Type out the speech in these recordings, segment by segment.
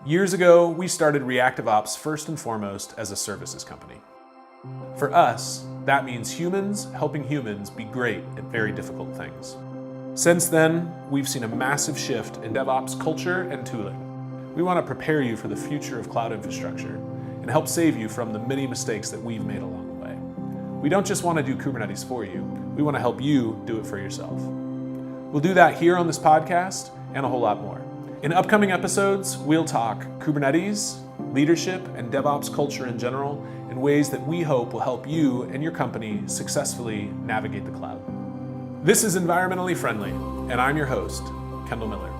Years ago, we started Reactive Ops first and foremost as a services company. For us, that means humans helping humans be great at very difficult things. Since then, we've seen a massive shift in DevOps culture and tooling. We want to prepare you for the future of cloud infrastructure and help save you from the many mistakes that we've made along the way. We don't just want to do Kubernetes for you, we want to help you do it for yourself. We'll do that here on this podcast and a whole lot more. In upcoming episodes, we'll talk Kubernetes, leadership, and DevOps culture in general in ways that we hope will help you and your company successfully navigate the cloud. This is Environmentally Friendly, and I'm your host, Kendall Miller.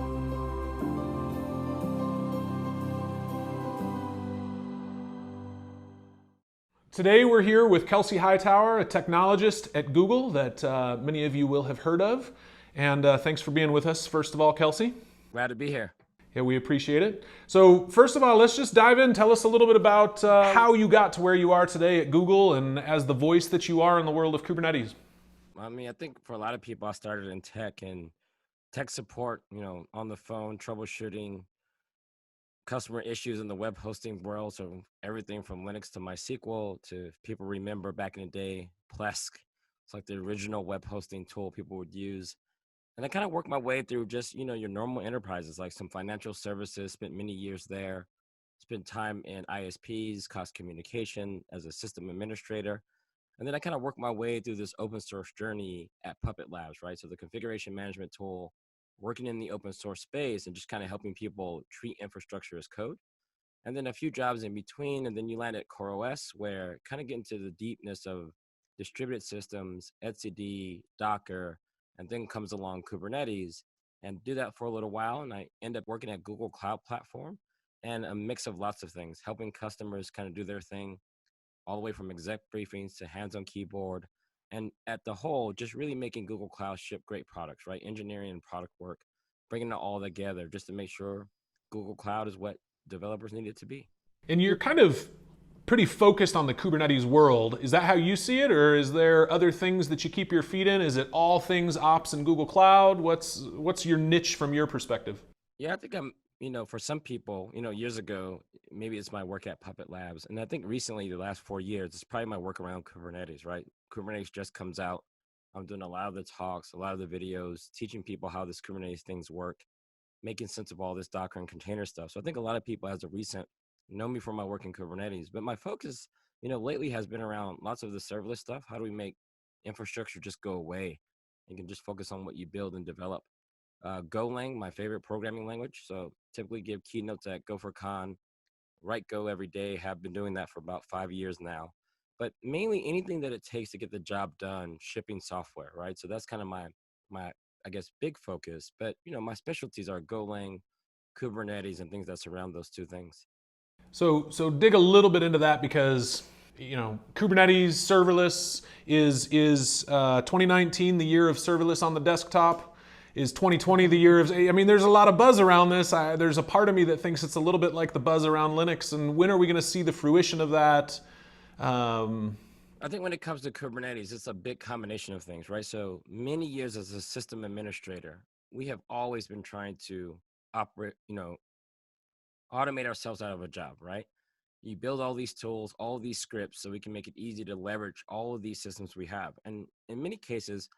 Today we're here with Kelsey Hightower, a technologist at Google that many of you will have heard of. And thanks for being with us, first of all, Kelsey. Glad to be here. Yeah, we appreciate it. So first of all, let's just dive in. Tell us a little bit about how you got to where you are today at Google and as the voice that you are in the world of Kubernetes. I think for a lot of people, I started in tech and tech support, on the phone, troubleshooting customer issues in the web hosting world. So everything from Linux to MySQL to, if people remember back in the day, Plesk. It's like the original web hosting tool people would use. And I kind of worked my way through just, your normal enterprises, like some financial services, spent many years there, spent time in ISPs, cost communication as a system administrator. And then I kind of worked my way through this open source journey at Puppet Labs, right? So the configuration management tool, working in the open source space and just kind of helping people treat infrastructure as code. And then a few jobs in between. And then you land at CoreOS, where kind of get into the deepness of distributed systems, etcd, Docker, and then comes along Kubernetes, and do that for a little while. And I end up working at Google Cloud Platform and a mix of lots of things, helping customers kind of do their thing, all the way from exec briefings to hands-on keyboard. And at the whole, just really making Google Cloud ship great products, right? Engineering and product work, bringing it all together just to make sure Google Cloud is what developers need it to be. And you're kind of pretty focused on the Kubernetes world. Is that how you see it, or is there other things that you keep your feet in? Is it all things ops and Google Cloud? What's your niche from your perspective? Yeah, I think I'm, for some people, years ago, maybe it's my work at Puppet Labs. And I think recently, the last 4 years, it's probably my work around Kubernetes, right? Kubernetes just comes out. I'm doing a lot of the talks, a lot of the videos, teaching people how this Kubernetes things work, making sense of all this Docker and container stuff. So I think a lot of people, as a recent, know me from my work in Kubernetes, but my focus, lately has been around lots of the serverless stuff. How do we make infrastructure just go away and can just focus on what you build and develop? Golang, my favorite programming language. So typically give keynotes at GopherCon, write Go every day, have been doing that for about 5 years now. But mainly anything that it takes to get the job done, shipping software, right? So that's kind of my I guess, big focus. But, my specialties are Golang, Kubernetes, and things that surround those two things. So dig a little bit into that, because Kubernetes serverless is 2019 the year of serverless on the desktop? Is 2020 the year of? There's a lot of buzz around this. There's a part of me that thinks it's a little bit like the buzz around Linux. And when are we going to see the fruition of that? I think when it comes to Kubernetes, it's a big combination of things, right? So many years as a system administrator, we have always been trying to operate, automate ourselves out of a job, right? You build all these tools, all these scripts, so we can make it easy to leverage all of these systems we have. And in many cases,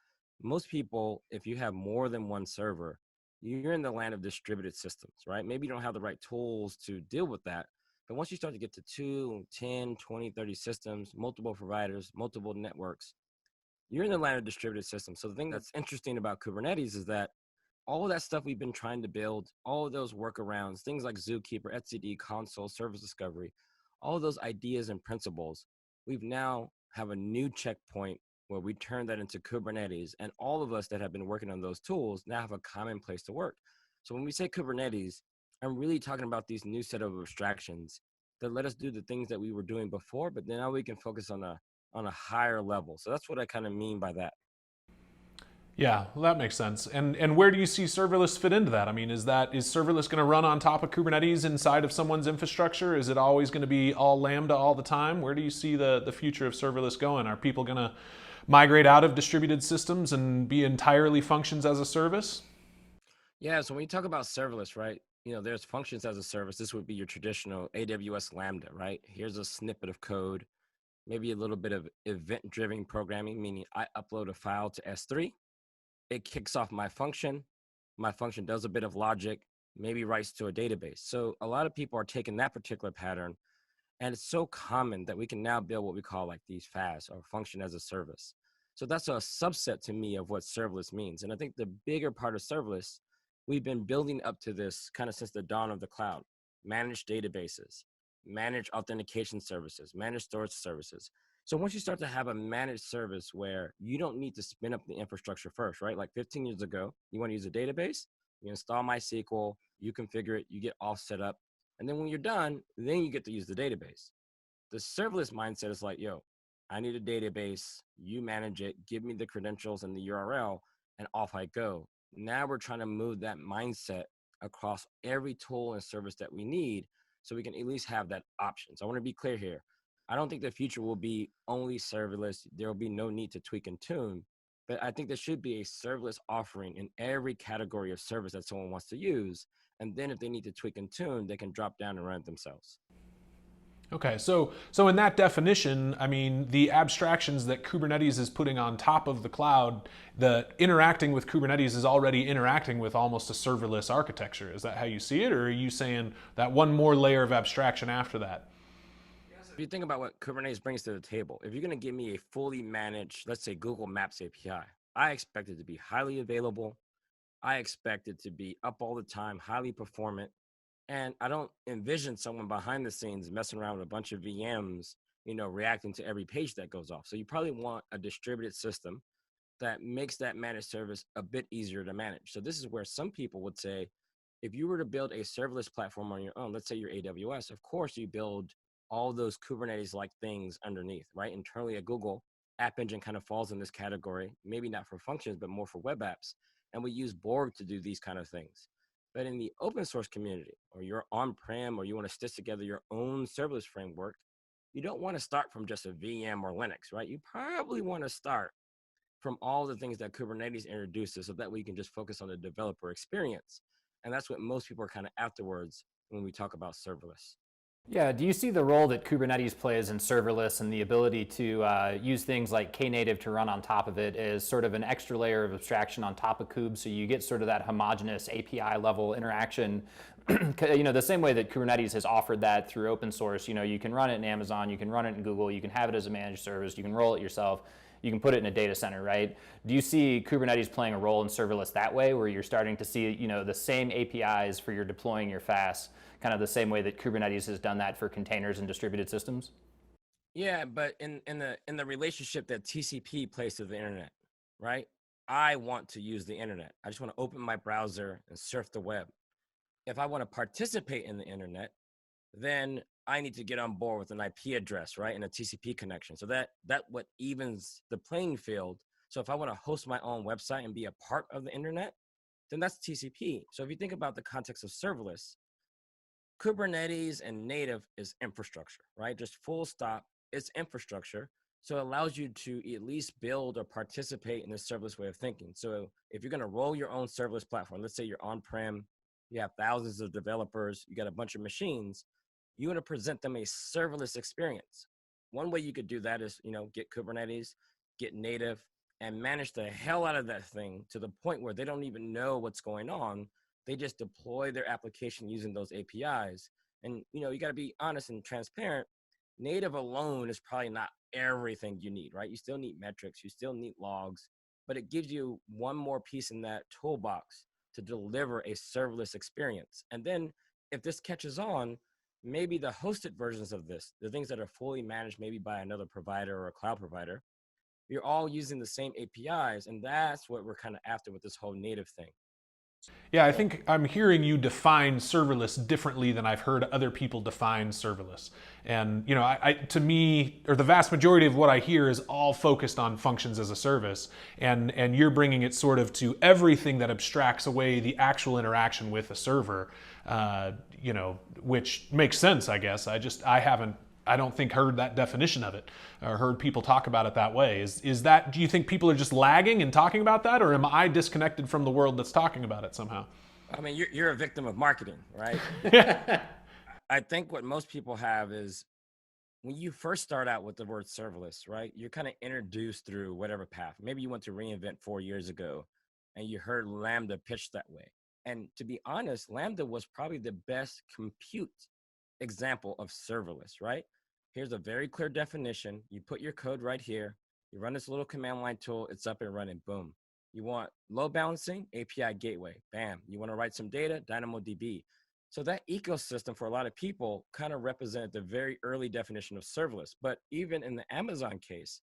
most people, if you have more than one server, you're in the land of distributed systems, right? Maybe you don't have the right tools to deal with that. But once you start to get to 2, 10, 20, 30 systems, multiple providers, multiple networks, you're in the land of distributed systems. So the thing that's interesting about Kubernetes is that all of that stuff we've been trying to build, all of those workarounds, things like Zookeeper, etcd, console, service discovery, all of those ideas and principles, we've now have a new checkpoint where we turn that into Kubernetes. And all of us that have been working on those tools now have a common place to work. So when we say Kubernetes, I'm really talking about these new set of abstractions that let us do the things that we were doing before, but now we can focus on a higher level. So that's what I kind of mean by that. Yeah, well, that makes sense. And where do you see serverless fit into that? Is serverless going to run on top of Kubernetes inside of someone's infrastructure? Is it always going to be all Lambda all the time? Where do you see the future of serverless going? Are people going to migrate out of distributed systems and be entirely functions as a service? Yeah, so when you talk about serverless, right, there's functions as a service. This would be your traditional AWS Lambda, right? Here's a snippet of code, maybe a little bit of event-driven programming, meaning I upload a file to S3, it kicks off my function does a bit of logic, maybe writes to a database. So a lot of people are taking that particular pattern, and it's so common that we can now build what we call like these FAS, or function as a service. So that's a subset to me of what serverless means. And I think the bigger part of serverless, we've been building up to this kind of since the dawn of the cloud: managed databases, managed authentication services, managed storage services. So once you start to have a managed service where you don't need to spin up the infrastructure first, right? Like 15 years ago, you want to use a database, you install MySQL, you configure it, you get all set up. And then when you're done, then you get to use the database. The serverless mindset is like, yo, I need a database, you manage it, give me the credentials and the URL, and off I go. Now we're trying to move that mindset across every tool and service that we need so we can at least have that option. So I want to be clear here. I don't think the future will be only serverless. There will be no need to tweak and tune, but I think there should be a serverless offering in every category of service that someone wants to use. And then if they need to tweak and tune, they can drop down and run it themselves. Okay, so in that definition, I mean, the abstractions that Kubernetes is putting on top of the cloud, the interacting with Kubernetes is already interacting with almost a serverless architecture. Is that how you see it, or are you saying that one more layer of abstraction after that? If you think about what Kubernetes brings to the table, if you're going to give me a fully managed, let's say Google Maps API, I expect it to be highly available. I expect it to be up all the time, highly performant. And I don't envision someone behind the scenes messing around with a bunch of VMs, reacting to every page that goes off. So you probably want a distributed system that makes that managed service a bit easier to manage. So this is where some people would say, if you were to build a serverless platform on your own, let's say you're AWS, of course you build all those Kubernetes-like things underneath, right? Internally at Google, App Engine kind of falls in this category, maybe not for functions, but more for web apps. And we use Borg to do these kind of things. But in the open source community, or you're on-prem, or you want to stitch together your own serverless framework, you don't want to start from just a VM or Linux, right? You probably want to start from all the things that Kubernetes introduces so that we can just focus on the developer experience. And that's what most people are kind of afterwards when we talk about serverless. Yeah, do you see the role that Kubernetes plays in serverless and the ability to use things like Knative to run on top of it as sort of an extra layer of abstraction on top of Kube, so you get sort of that homogeneous API level interaction? The same way that Kubernetes has offered that through open source. You can run it in Amazon, you can run it in Google, you can have it as a managed service, you can roll it yourself, you can put it in a data center, right? Do you see Kubernetes playing a role in serverless that way, where you're starting to see, the same APIs for your deploying your FAS, kind of the same way that Kubernetes has done that for containers and distributed systems? Yeah, but in the relationship that TCP plays to the internet, right? I want to use the internet. I just want to open my browser and surf the web. If I want to participate in the internet, then I need to get on board with an IP address, right? And a TCP connection. So that what evens the playing field. So if I want to host my own website and be a part of the internet, then that's TCP. So if you think about the context of serverless, Kubernetes and native is infrastructure, right? Just full stop, it's infrastructure. So it allows you to at least build or participate in this serverless way of thinking. So if you're going to roll your own serverless platform, let's say you're on-prem, you have thousands of developers, you got a bunch of machines, you want to present them a serverless experience. One way you could do that is, get Kubernetes, get native, and manage the hell out of that thing to the point where they don't even know what's going on. They just deploy their application using those APIs. And, you got to be honest and transparent. Native alone is probably not everything you need, right? You still need metrics, you still need logs, but it gives you one more piece in that toolbox to deliver a serverless experience. And then if this catches on, maybe the hosted versions of this, the things that are fully managed maybe by another provider or a cloud provider, you're all using the same APIs. And that's what we're kind of after with this whole native thing. Yeah, I think I'm hearing you define serverless differently than I've heard other people define serverless. And, to me, or the vast majority of what I hear is all focused on functions as a service. And you're bringing it sort of to everything that abstracts away the actual interaction with a server, which makes sense, I guess. I don't think heard that definition of it or heard people talk about it that way. Is that, do you think people are just lagging and talking about that, or am I disconnected from the world that's talking about it somehow? I mean, you're a victim of marketing, right? I think what most people have is when you first start out with the word serverless, right? You're kind of introduced through whatever path. Maybe you went to reInvent 4 years ago and you heard Lambda pitched that way. And to be honest, Lambda was probably the best compute example of serverless, right? Here's a very clear definition. You put your code right here. You run this little command line tool. It's up and running. Boom. You want load balancing, API gateway. Bam. You want to write some data, DynamoDB. So that ecosystem for a lot of people kind of represented the very early definition of serverless. But even in the Amazon case,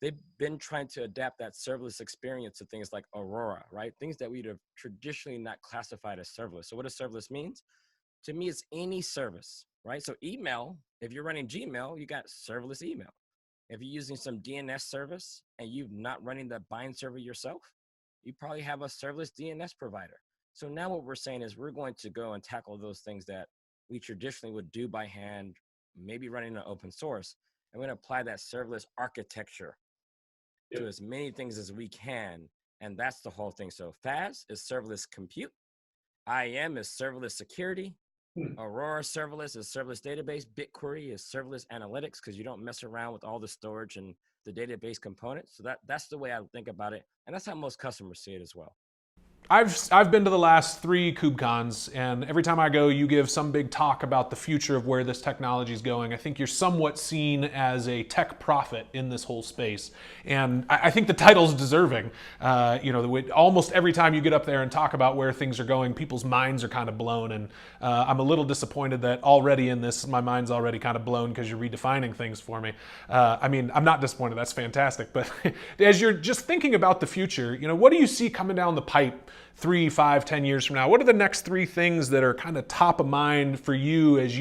they've been trying to adapt that serverless experience to things like Aurora, right? Things that we'd have traditionally not classified as serverless. So what does serverless means? To me, it's any service, right? So email, if you're running Gmail, you got serverless email. If you're using some DNS service and you're not running the bind server yourself, you probably have a serverless DNS provider. So now what we're saying is we're going to go and tackle those things that we traditionally would do by hand, maybe running an open source. And we're going to apply that serverless architecture to as many things as we can. And that's the whole thing. So FAS is serverless compute. IAM is serverless security. Aurora serverless is serverless database. BigQuery is serverless analytics because you don't mess around with all the storage and the database components. So that's the way I think about it. And that's how most customers see it as well. I've been to the last 3 KubeCons, and every time I go, you give some big talk about the future of where this technology is going. I think you're somewhat seen as a tech prophet in this whole space, and I think the title's deserving. Almost every time you get up there and talk about where things are going, people's minds are kind of blown, and I'm a little disappointed that already in this, my mind's already kind of blown because you're redefining things for me. I'm not disappointed. That's fantastic. But as you're just thinking about the future, what do you see coming down the pipe 3, 5, 10 years from now? What are the next 3 things that are kind of top of mind for you as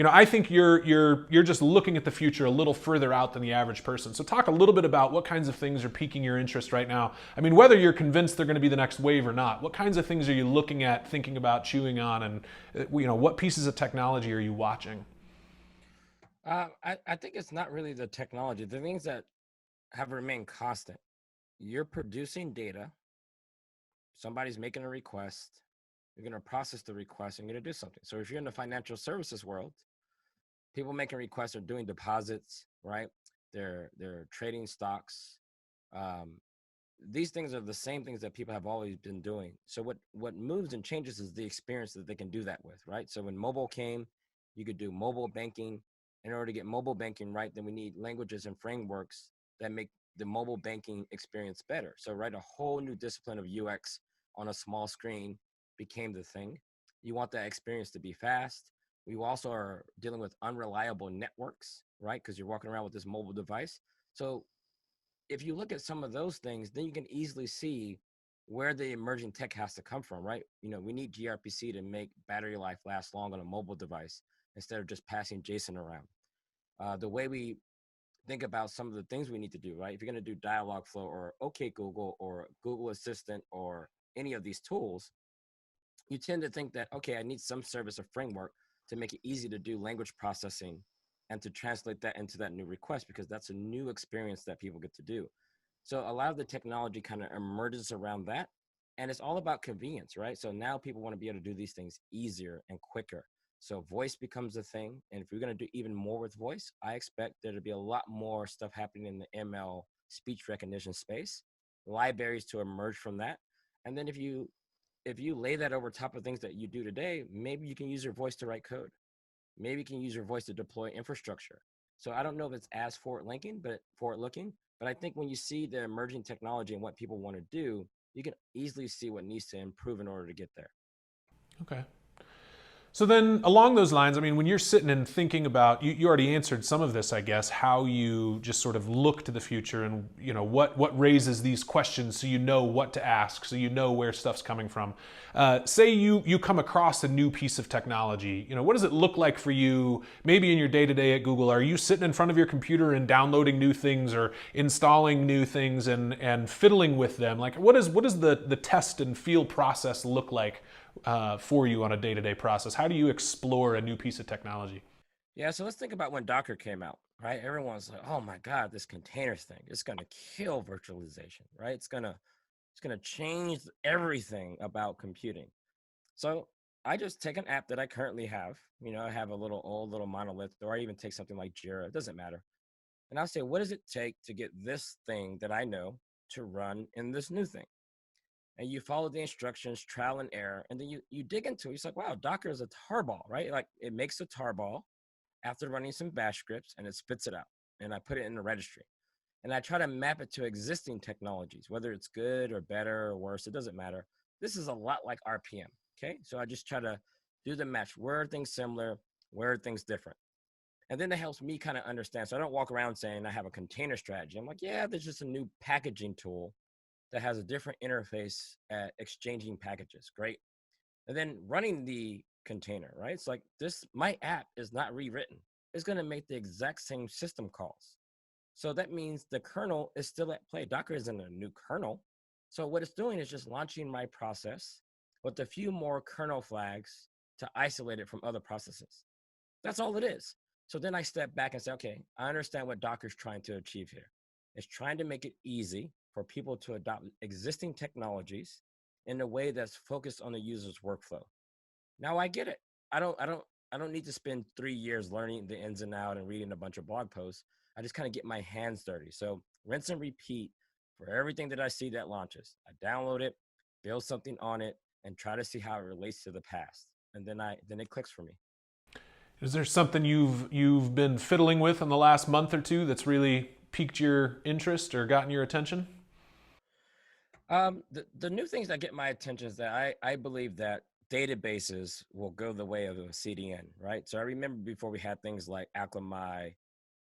I think you're just looking at the future a little further out than the average person. So talk a little bit about what kinds of things are piquing your interest right now. I mean, whether you're convinced they're going to be the next wave or not, what kinds of things are you looking at, thinking about, chewing on, and what pieces of technology are you watching? I think it's not really the technology. The things that have remained constant. You're producing data. Somebody's making a request. You're going to process the request and you're going to do something. So if you're in the financial services world, people making requests are doing deposits, right? They're trading stocks. These things are the same things that people have always been doing. So what moves and changes is the experience that they can do that with, right? So when mobile came, you could do mobile banking. In order to get mobile banking right, then we need languages and frameworks that make the mobile banking experience better. So right, a whole new discipline of UX on a small screen became the thing. You want that experience to be fast. We also are dealing with unreliable networks, right? Because you're walking around with this mobile device. So if you look at some of those things, then you can easily see where the emerging tech has to come from, right? We need gRPC to make battery life last long on a mobile device instead of just passing JSON around. The way we think about some of the things we need to do, right? If you're going to do Dialogflow or OK Google or Google Assistant or any of these tools, you tend to think that, okay, I need some service or framework to make it easy to do language processing and to translate that into that new request, because that's a new experience that people get to do. So a lot of the technology kind of emerges around that. And it's all about convenience, right? So now people want to be able to do these things easier and quicker. So voice becomes a thing. And if we're going to do even more with voice, I expect there to be a lot more stuff happening in the ML speech recognition space, libraries to emerge from that. And then if you lay that over top of things that you do today, maybe you can use your voice to write code. Maybe you can use your voice to deploy infrastructure. So I don't know if it's as forward-looking, but I think when you see the emerging technology and what people want to do, you can easily see what needs to improve in order to get there. Okay. So then along those lines, I mean, when you're sitting and thinking about, you already answered some of this, I guess, how you just sort of look to the future and, what raises these questions so you know what to ask, so you know where stuff's coming from. Say you come across a new piece of technology, what does it look like for you, maybe in your day-to-day at Google? Are you sitting in front of your computer and downloading new things or installing new things and fiddling with them? Like, what does the test and feel process look like for you on a day-to-day process? How do you explore a new piece of technology? Yeah, so let's think about when Docker came out, right? Everyone's like, "Oh my God, this containers thing, it's gonna kill virtualization, right? It's gonna change everything about computing." So I just take an app that I currently have. I have a old little monolith, or I even take something like Jira. It doesn't matter. And I'll say, what does it take to get this thing that I know to run in this new thing? And you follow the instructions, trial and error, and then you dig into it. It's like, wow, Docker is a tarball, right? Like it makes a tarball after running some bash scripts and it spits it out. And I put it in the registry. And I try to map it to existing technologies, whether it's good or better or worse, it doesn't matter. This is a lot like RPM, okay? So I just try to do the match. Where are things similar? Where are things different? And then that helps me kind of understand. So I don't walk around saying I have a container strategy. I'm like, yeah, there's just a new packaging tool that has a different interface at exchanging packages. Great. And then running the container, right? It's like my app is not rewritten. It's going to make the exact same system calls. So that means the kernel is still at play. Docker isn't a new kernel. So what it's doing is just launching my process with a few more kernel flags to isolate it from other processes. That's all it is. So then I step back and say, okay, I understand what Docker's trying to achieve here. It's trying to make it easy for people to adopt existing technologies in a way that's focused on the user's workflow. Now I get it. I don't need to spend 3 years learning the ins and out and reading a bunch of blog posts. I just kind of get my hands dirty. So rinse and repeat for everything that I see that launches. I download it, build something on it, and try to see how it relates to the past. And then it clicks for me. Is there something you've been fiddling with in the last month or two that's really piqued your interest or gotten your attention? The new things that get my attention is that I believe that databases will go the way of a CDN, right? So I remember before we had things like Akamai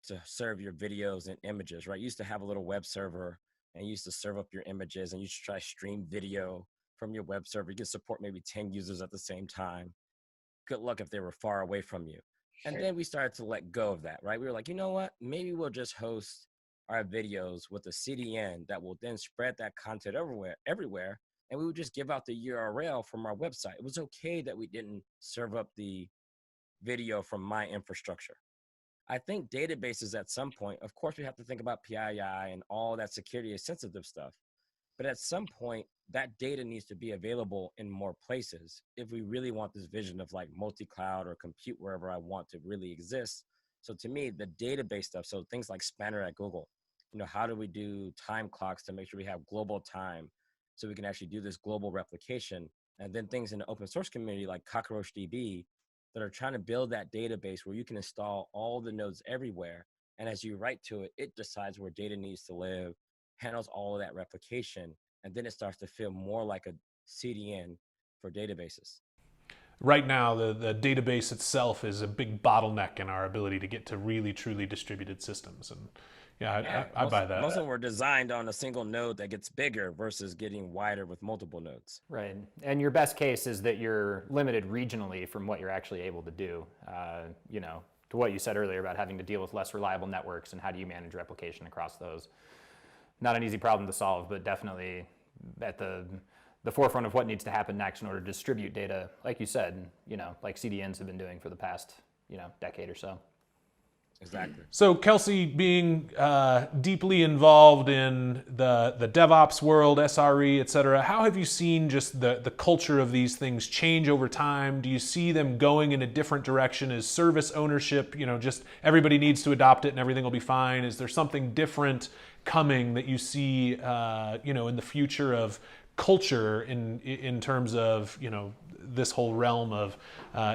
to serve your videos and images, right? You used to have a little web server and you used to serve up your images and you should try to stream video from your web server. You can support maybe 10 users at the same time. Good luck if they were far away from you. And then we started to let go of that, right? We were like, you know what? Maybe we'll just host our videos with a CDN that will then spread that content everywhere. And we would just give out the URL from our website. It was okay that we didn't serve up the video from my infrastructure. I think databases at some point, of course, we have to think about PII and all that security sensitive stuff. But at some point, that data needs to be available in more places if we really want this vision of like multi-cloud or compute wherever I want to really exist. So to me, the database stuff, so things like Spanner at Google, how do we do time clocks to make sure we have global time so we can actually do this global replication? And then things in the open source community like CockroachDB that are trying to build that database where you can install all the nodes everywhere. And as you write to it, it decides where data needs to live, handles all of that replication, and then it starts to feel more like a CDN for databases. Right now, the database itself is a big bottleneck in our ability to get to really, truly distributed systems. And yeah, I buy that. Most of them were designed on a single node that gets bigger versus getting wider with multiple nodes. Right. And your best case is that you're limited regionally from what you're actually able to do. To what you said earlier about having to deal with less reliable networks and how do you manage replication across those. Not an easy problem to solve, but definitely at the forefront of what needs to happen next in order to distribute data, like you said, like CDNs have been doing for the past, decade or so. Exactly. So Kelsey, being deeply involved in the DevOps world, SRE, et cetera, how have you seen just the culture of these things change over time? Do you see them going in a different direction? Is service ownership, just everybody needs to adopt it and everything will be fine? Is there something different coming that you see, in the future of culture in terms of, this whole realm of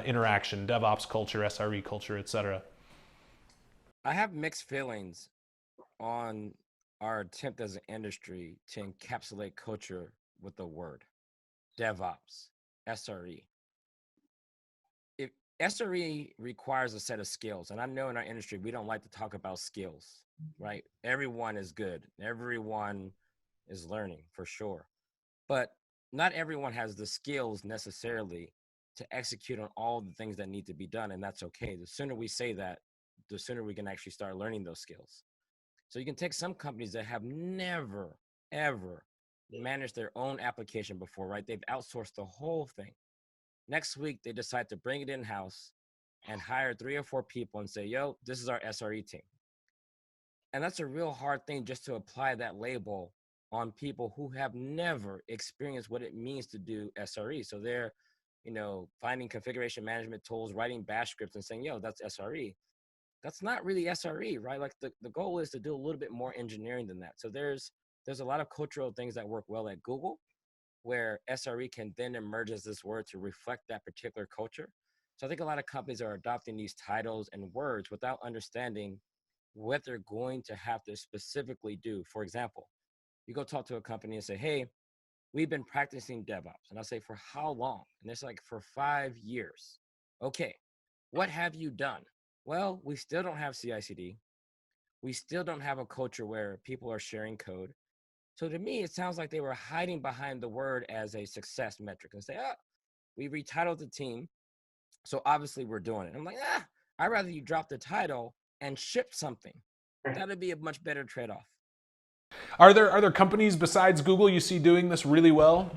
interaction, DevOps culture, SRE culture, et cetera? I have mixed feelings on our attempt as an industry to encapsulate culture with the word DevOps, SRE. If SRE requires a set of skills, and I know in our industry we don't like to talk about skills, right? Everyone is good, everyone is learning for sure, but not everyone has the skills necessarily to execute on all the things that need to be done, and that's okay. The sooner we say that, the sooner we can actually start learning those skills. So you can take some companies that have never, ever managed their own application before, right? They've outsourced the whole thing. Next week, they decide to bring it in-house and hire 3 or 4 people and say, yo, this is our SRE team. And that's a real hard thing just to apply that label on people who have never experienced what it means to do SRE. So they're finding configuration management tools, writing bash scripts and saying, yo, that's SRE. That's not really SRE, right? Like the goal is to do a little bit more engineering than that. So there's a lot of cultural things that work well at Google, where SRE can then emerge as this word to reflect that particular culture. So I think a lot of companies are adopting these titles and words without understanding what they're going to have to specifically do. For example, you go talk to a company and say, hey, we've been practicing DevOps. And I'll say, for how long? And it's like, for 5 years. Okay, what have you done? Well, we still don't have CI/CD. We still don't have a culture where people are sharing code. So to me, it sounds like they were hiding behind the word as a success metric and say, we retitled the team. So obviously we're doing it. I'm like, I'd rather you drop the title and ship something. That'd be a much better trade-off. Are there companies besides Google you see doing this really well?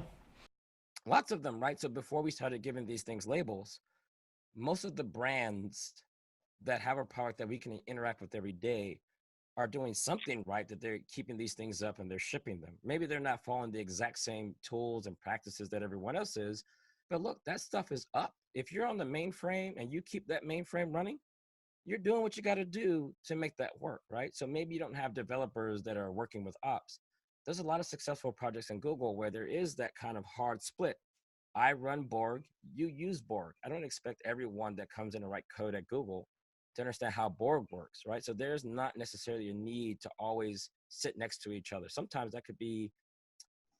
Lots of them, right? So before we started giving these things labels, most of the brands that have a product that we can interact with every day are doing something right, that they're keeping these things up and they're shipping them. Maybe they're not following the exact same tools and practices that everyone else is, but look, that stuff is up. If you're on the mainframe and you keep that mainframe running, you're doing what you got to do to make that work, right? So maybe you don't have developers that are working with ops. There's a lot of successful projects in Google where there is that kind of hard split. I run Borg, you use Borg. I don't expect everyone that comes in to write code at Google to understand how Borg works, right? So there's not necessarily a need to always sit next to each other. Sometimes that could be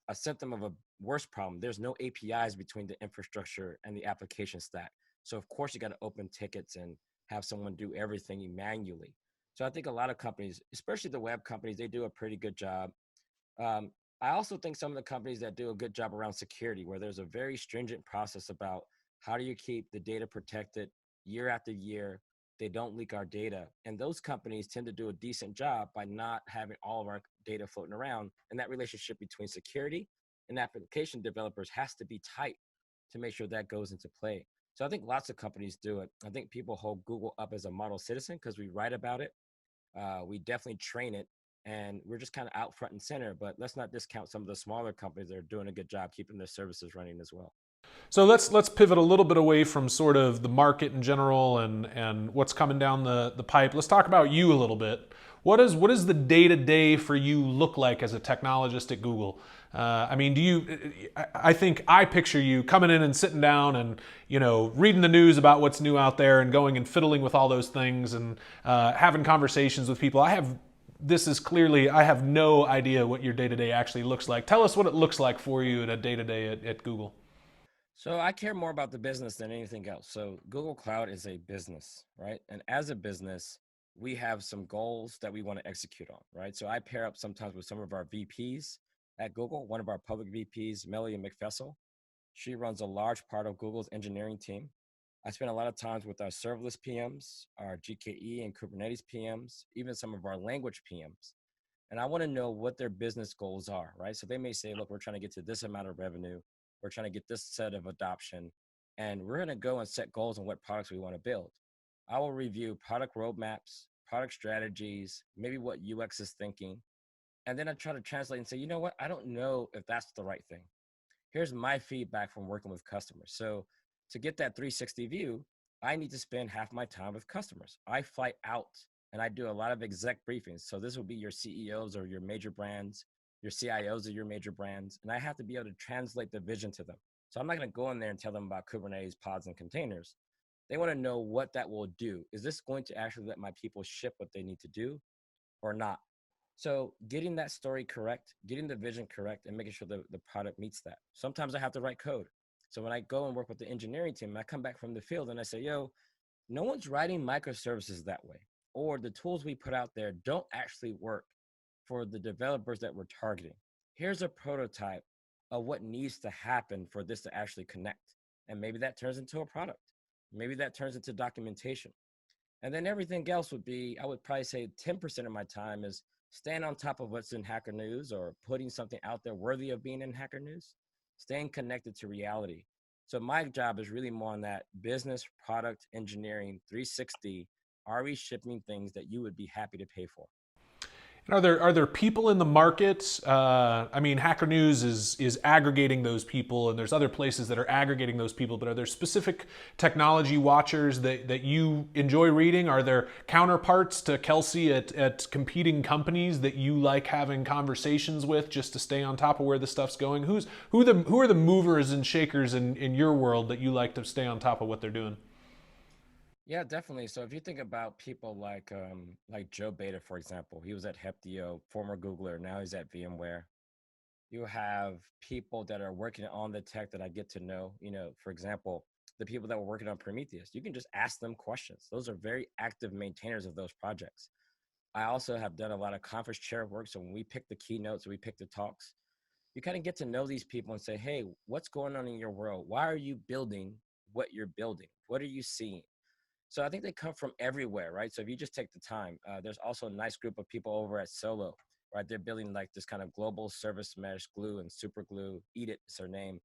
a symptom of a worse problem. There's no APIs between the infrastructure and the application stack. So of course you got to open tickets and have someone do everything manually. So I think a lot of companies, especially the web companies, they do a pretty good job. I also think some of the companies that do a good job around security, where there's a very stringent process about how do you keep the data protected year after year, they don't leak our data. And those companies tend to do a decent job by not having all of our data floating around. And that relationship between security and application developers has to be tight to make sure that goes into play. So I think lots of companies do it. I think people hold Google up as a model citizen because we write about it. We definitely train it, and we're just kind of out front and center. But let's not discount some of the smaller companies that are doing a good job keeping their services running as well. So let's pivot a little bit away from sort of the market in general and what's coming down the pipe. Let's talk about you a little bit. What does the day-to-day for you look like as a technologist at Google? I mean, I think I picture you coming in and sitting down and, reading the news about what's new out there and going and fiddling with all those things and having conversations with people. I have no idea what your day-to-day actually looks like. Tell us what it looks like for you at a day-to-day at Google. So I care more about the business than anything else. So Google Cloud is a business, right? And as a business, we have some goals that we want to execute on, right? So I pair up sometimes with some of our VPs at Google. One of our public VPs, Melanie McFessel, she runs a large part of Google's engineering team. I spend a lot of times with our serverless PMs, our GKE and Kubernetes PMs, even some of our language PMs. And I want to know what their business goals are, right? So they may say, look, we're trying to get to this amount of revenue. We're trying to get this set of adoption. And we're going to go and set goals on what products we want to build. I will review product roadmaps, product strategies, maybe what UX is thinking. And then I try to translate and say, you know what? I don't know if that's the right thing. Here's my feedback from working with customers. So to get that 360 view, I need to spend half my time with customers. I fly out and I do a lot of exec briefings. So this will be your CEOs or your major brands, your CIOs of your major brands. And I have to be able to translate the vision to them. So I'm not going to go in there and tell them about Kubernetes, pods, and containers. They want to know what that will do. Is this going to actually let my people ship what they need to do or not? So getting that story correct, getting the vision correct, and making sure the product meets that. Sometimes I have to write code. So when I go and work with the engineering team, I come back from the field and I say, yo, no one's writing microservices that way. Or the tools we put out there don't actually work for the developers that we're targeting. Here's a prototype of what needs to happen for this to actually connect. And maybe that turns into a product. Maybe that turns into documentation. And then everything else would be, I would probably say 10% of my time is staying on top of what's in Hacker News or putting something out there worthy of being in Hacker News, staying connected to reality. So my job is really more on that business, product, engineering, 360. Are we shipping things that you would be happy to pay for? And are there people in the market? I mean, Hacker News is aggregating those people, and there's other places that are aggregating those people. But are there specific technology watchers that you enjoy reading? Are there counterparts to Kelsey at competing companies that you like having conversations with just to stay on top of where the stuff's going? Who are the movers and shakers in your world that you like to stay on top of what they're doing? Yeah, definitely. So if you think about people like Joe Beta, for example, he was at Heptio, former Googler, now he's at VMware. You have people that are working on the tech that I get to know. For example, the people that were working on Prometheus, you can just ask them questions. Those are very active maintainers of those projects. I also have done a lot of conference chair work. So when we pick the keynotes, we pick the talks, you kind of get to know these people and say, hey, what's going on in your world? Why are you building what you're building? What are you seeing? So I think they come from everywhere, right? So if you just take the time, there's also a nice group of people over at Solo, right? They're building like this kind of global service mesh glue and super glue. Eat It is her name.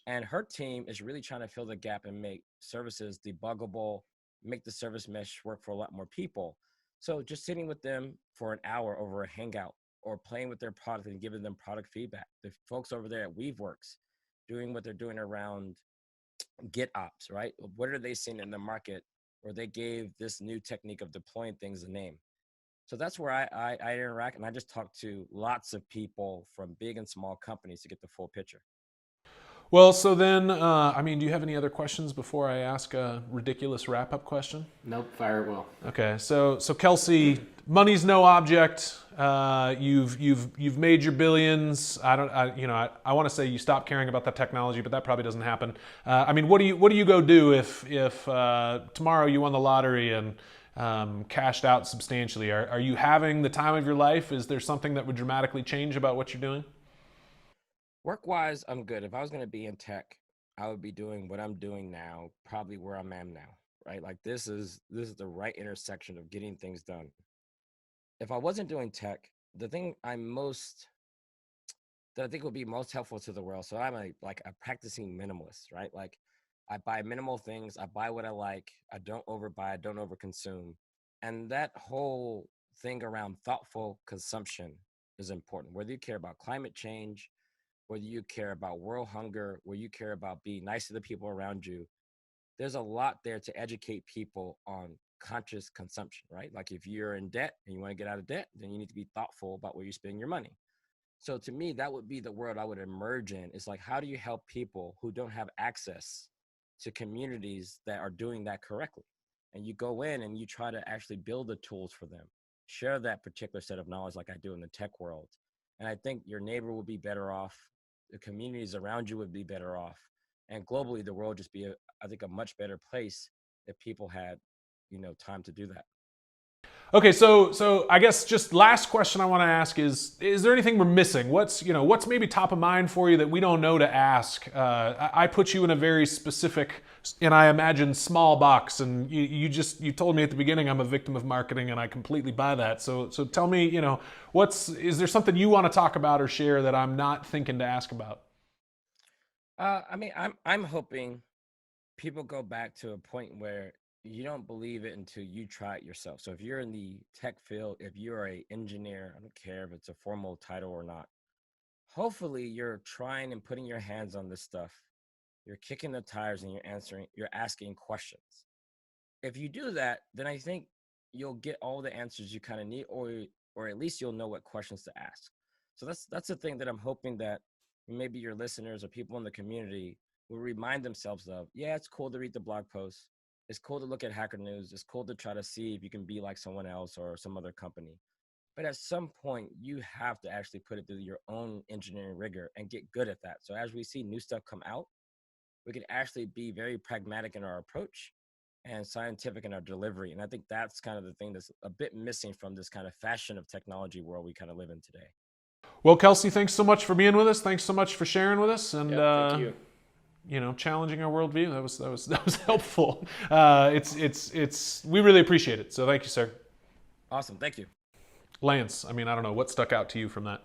And her team is really trying to fill the gap and make services debuggable, make the service mesh work for a lot more people. So just sitting with them for an hour over a hangout or playing with their product and giving them product feedback. The folks over there at Weaveworks doing what they're doing around GitOps, right? What are they seeing in the market where they gave this new technique of deploying things a name? So that's where I interact, and I just talk to lots of people from big and small companies to get the full picture. Well, so then, I mean, do you have any other questions before I ask a ridiculous wrap-up question? Nope, fire it well. Okay, so Kelsey, money's no object. You've made your billions. I want to say you stop caring about that technology, but that probably doesn't happen. I mean, what do you go do if tomorrow you won the lottery and cashed out substantially? Are you having the time of your life? Is there something that would dramatically change about what you're doing? Work-wise, I'm good. If I was going to be in tech, I would be doing what I'm doing now, probably where I am now, right? Like this is the right intersection of getting things done. If I wasn't doing tech, the thing that I think would be most helpful to the world. So I'm a practicing minimalist, right? Like I buy minimal things, I buy what I like, I don't overbuy, I don't overconsume. And that whole thing around thoughtful consumption is important. Whether you care about climate change, whether you care about world hunger, whether you care about being nice to the people around you, there's a lot there to educate people on conscious consumption, right? Like if you're in debt and you want to get out of debt, then you need to be thoughtful about where you spend your money. So to me, that would be the world I would emerge in. It's like, how do you help people who don't have access to communities that are doing that correctly? And you go in and you try to actually build the tools for them, share that particular set of knowledge like I do in the tech world. And I think your neighbor will be better off. The communities around you would be better off. And globally, the world just be, I think, a much better place if people had, time to do that. Okay, so I guess just last question I want to ask is there anything we're missing? What's maybe top of mind for you that we don't know to ask? I put you in a very specific and I imagine small box, and you told me at the beginning I'm a victim of marketing, and I completely buy that. So tell me, is there something you want to talk about or share that I'm not thinking to ask about? I'm hoping people go back to a point where you don't believe it until you try it yourself. So if you're in the tech field, if you're an engineer, I don't care if it's a formal title or not, hopefully you're trying and putting your hands on this stuff. You're kicking the tires and you're asking questions. If you do that, then I think you'll get all the answers you kind of need, or at least you'll know what questions to ask. So that's the thing that I'm hoping that maybe your listeners or people in the community will remind themselves of. Yeah, it's cool to read the blog posts. It's cool to look at Hacker News. It's cool to try to see if you can be like someone else or some other company. But at some point, you have to actually put it through your own engineering rigor and get good at that. So as we see new stuff come out, we can actually be very pragmatic in our approach and scientific in our delivery. And I think that's kind of the thing that's a bit missing from this kind of fashion of technology world we kind of live in today. Well, Kelsey, thanks so much for being with us. Thanks so much for sharing with us. And thank you. Challenging our worldview. That was helpful. We really appreciate it. So thank you, sir. Awesome. Thank you. Lance, I don't know what stuck out to you from that.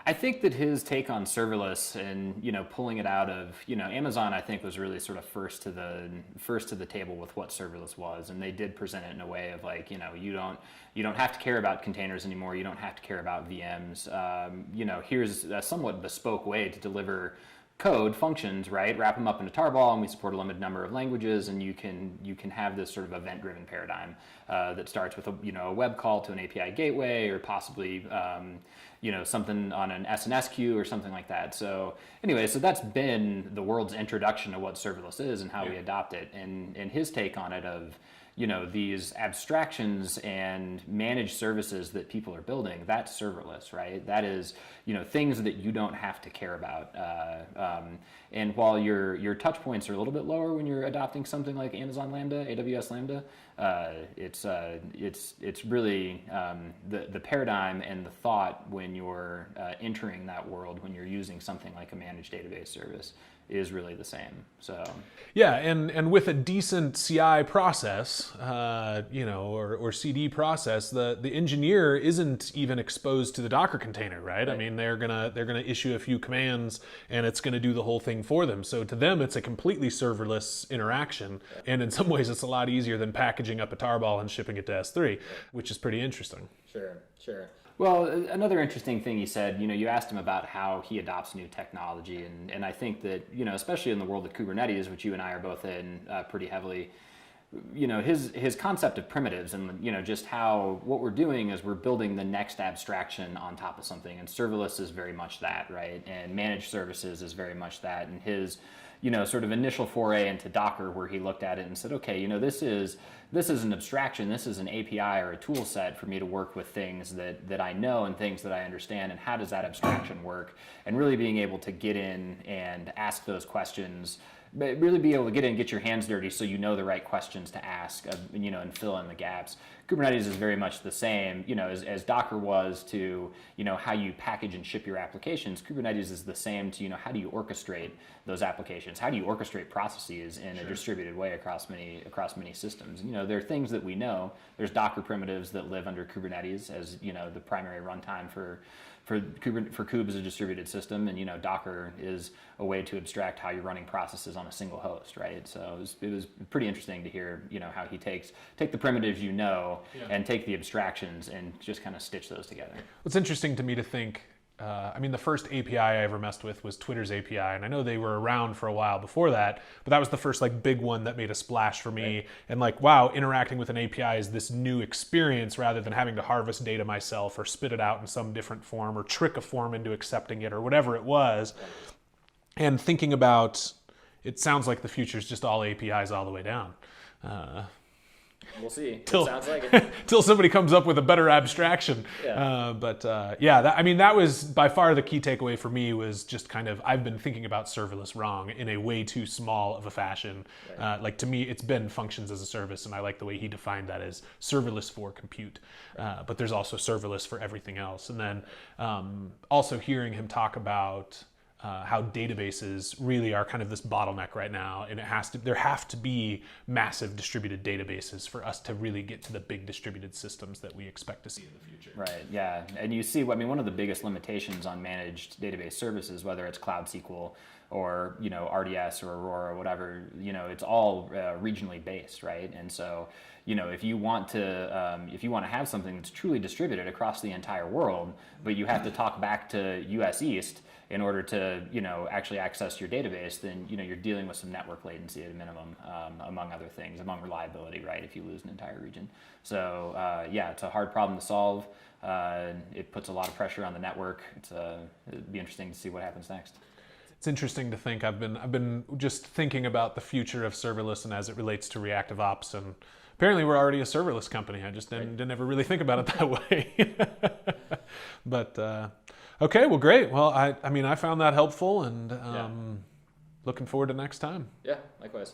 I think that his take on serverless and pulling it out of Amazon, I think, was really sort of first to the table with what serverless was, and they did present it in a way of like you don't have to care about containers anymore, you don't have to care about VMs. Here's a somewhat bespoke way to deliver code functions, right? Wrap them up in a tarball, and we support a limited number of languages, and you can have this sort of event-driven paradigm that starts with a web call to an API gateway, or possibly something on an SNS queue or something like that. So anyway, so that's been the world's introduction to what serverless is and how we adopt it, and his take on it of these abstractions and managed services that people are building, that's serverless, right? That is, things that you don't have to care about. And while your touch points are a little bit lower when you're adopting something like Amazon Lambda, AWS Lambda, it's really the paradigm and the thought when you're entering that world, when you're using something like a managed database service, is really the same. So yeah, and with a decent CI process, or CD process, the engineer isn't even exposed to the Docker container, right? I mean, they're gonna issue a few commands, and it's gonna do the whole thing for them. So to them, it's a completely serverless interaction, and in some ways, it's a lot easier than packaging up a tarball and shipping it to S3, which is pretty interesting. Sure. Well, another interesting thing he said, you asked him about how he adopts new technology, and I think that, especially in the world of Kubernetes, which you and I are both in pretty heavily, his concept of primitives and, just how what we're doing is we're building the next abstraction on top of something, and serverless is very much that, right? And managed services is very much that, and his sort of initial foray into Docker, where he looked at it and said, okay, this is an abstraction, this is an API or a tool set for me to work with things that I know and things that I understand, and how does that abstraction work? And really being able to get in and ask those questions, but really be able to get in and get your hands dirty so the right questions to ask, and fill in the gaps. Kubernetes is very much the same, as Docker was to, how you package and ship your applications. Kubernetes is the same to, how do you orchestrate those applications? How do you orchestrate processes in a distributed way across many systems? There are things that we know. There's Docker primitives that live under Kubernetes as, the primary runtime for Kube as a distributed system, and Docker is a way to abstract how you're running processes on a single host, right? So it was pretty interesting to hear, how he take the primitives and take the abstractions and just kind of stitch those together. What's interesting to me to think, the first API I ever messed with was Twitter's API, and I know they were around for a while before that, but that was the first big one that made a splash for me. Right. And wow, interacting with an API is this new experience rather than having to harvest data myself or spit it out in some different form or trick a form into accepting it or whatever it was. Right. And thinking about, it sounds like the future is just all APIs all the way down. We'll see. It sounds like it. Till somebody comes up with a better abstraction. Yeah. That was by far the key takeaway for me, was just kind of, I've been thinking about serverless wrong in a way too small of a fashion. Right. To me, it's been functions as a service, and I like the way he defined that as serverless for compute. Right. But there's also serverless for everything else. And then also hearing him talk about how databases really are kind of this bottleneck right now, and there have to be massive distributed databases for us to really get to the big distributed systems that we expect to see in the future. Right. Yeah, and you see, one of the biggest limitations on managed database services, whether it's Cloud SQL or RDS or Aurora or whatever, it's all regionally based, right? And so if you want to have something that's truly distributed across the entire world, but you have to talk back to US East in order to actually access your database, then you're dealing with some network latency at a minimum, among other things, among reliability, right? If you lose an entire region, so it's a hard problem to solve. It puts a lot of pressure on the network. It'd be interesting to see what happens next. It's interesting to think. I've been just thinking about the future of serverless and as it relates to reactive ops, and apparently we're already a serverless company. I just didn't ever really think about it that way. But okay, well, great. Well, I found that helpful, and looking forward to next time. Yeah, likewise.